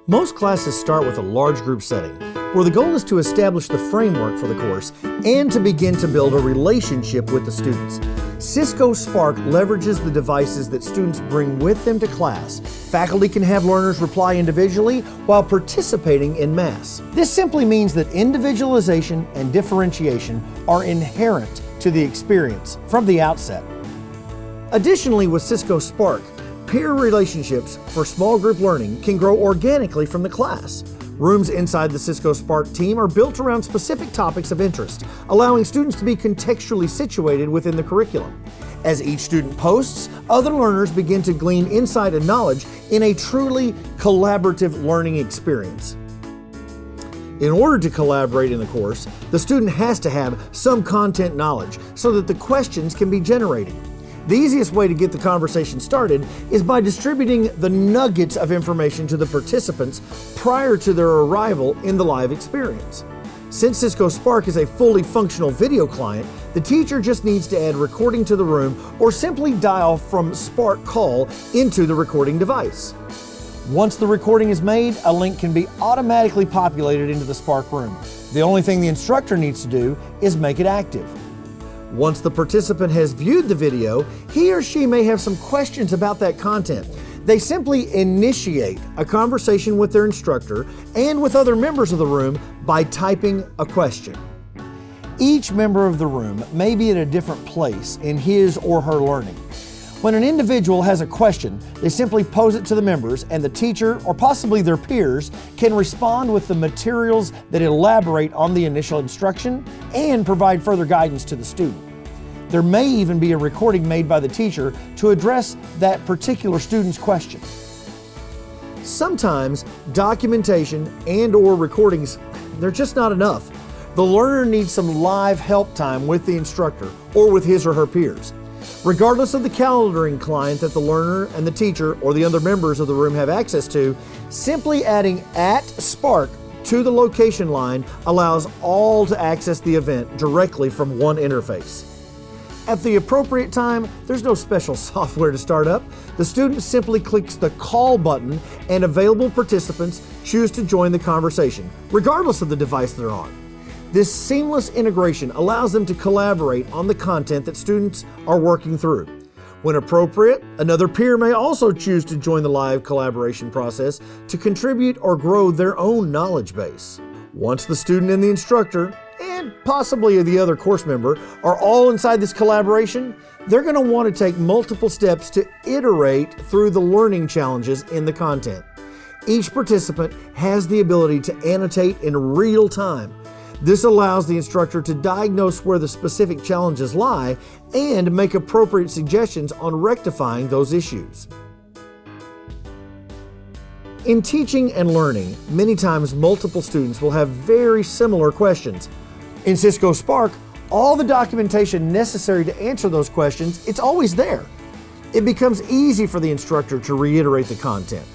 Most classes start with a large group setting, where the goal is to establish the framework for the course and to begin to build a relationship with the students. Cisco Spark leverages the devices that students bring with them to class. Faculty can have learners reply individually while participating in mass. This simply means that individualization and differentiation are inherent to the experience from the outset. Additionally, with Cisco Spark, peer relationships for small group learning can grow organically from the class. Rooms inside the Cisco Spark team are built around specific topics of interest, allowing students to be contextually situated within the curriculum. As each student posts, other learners begin to glean insight and knowledge in a truly collaborative learning experience. In order to collaborate in the course, the student has to have some content knowledge so that the questions can be generated. The easiest way to get the conversation started is by distributing the nuggets of information to the participants prior to their arrival in the live experience. Since Cisco Spark is a fully functional video client, the teacher just needs to add recording to the room or simply dial from Spark Call into the recording device. Once the recording is made, a link can be automatically populated into the Spark room. The only thing the instructor needs to do is make it active. Once the participant has viewed the video, he or she may have some questions about that content. They simply initiate a conversation with their instructor and with other members of the room by typing a question. Each member of the room may be at a different place in his or her learning. When an individual has a question, they simply pose it to the members, and the teacher, or possibly their peers, can respond with the materials that elaborate on the initial instruction and provide further guidance to the student. There may even be a recording made by the teacher to address that particular student's question. Sometimes documentation and/or recordings, they're just not enough. The learner needs some live help time with the instructor or with his or her peers. Regardless of the calendaring client that the learner and the teacher or the other members of the room have access to, simply adding @Spark to the location line allows all to access the event directly from one interface. At the appropriate time, there's no special software to start up. The student simply clicks the call button and available participants choose to join the conversation, regardless of the device they're on. This seamless integration allows them to collaborate on the content that students are working through. When appropriate, another peer may also choose to join the live collaboration process to contribute or grow their own knowledge base. Once the student and the instructor, and possibly the other course member, are all inside this collaboration, they're going to want to take multiple steps to iterate through the learning challenges in the content. Each participant has the ability to annotate in real time. This allows the instructor to diagnose where the specific challenges lie and make appropriate suggestions on rectifying those issues. In teaching and learning, many times multiple students will have very similar questions. In Cisco Spark, all the documentation necessary to answer those questions, it's always there. It becomes easy for the instructor to reiterate the content.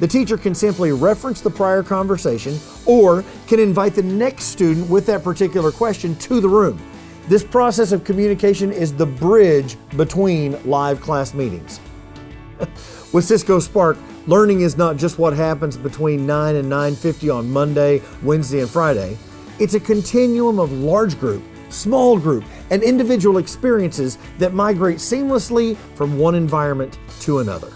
The teacher can simply reference the prior conversation or can invite the next student with that particular question to the room. This process of communication is the bridge between live class meetings. With Cisco Spark, learning is not just what happens between 9 and 9:50 on Monday, Wednesday, and Friday. It's a continuum of large group, small group, and individual experiences that migrate seamlessly from one environment to another.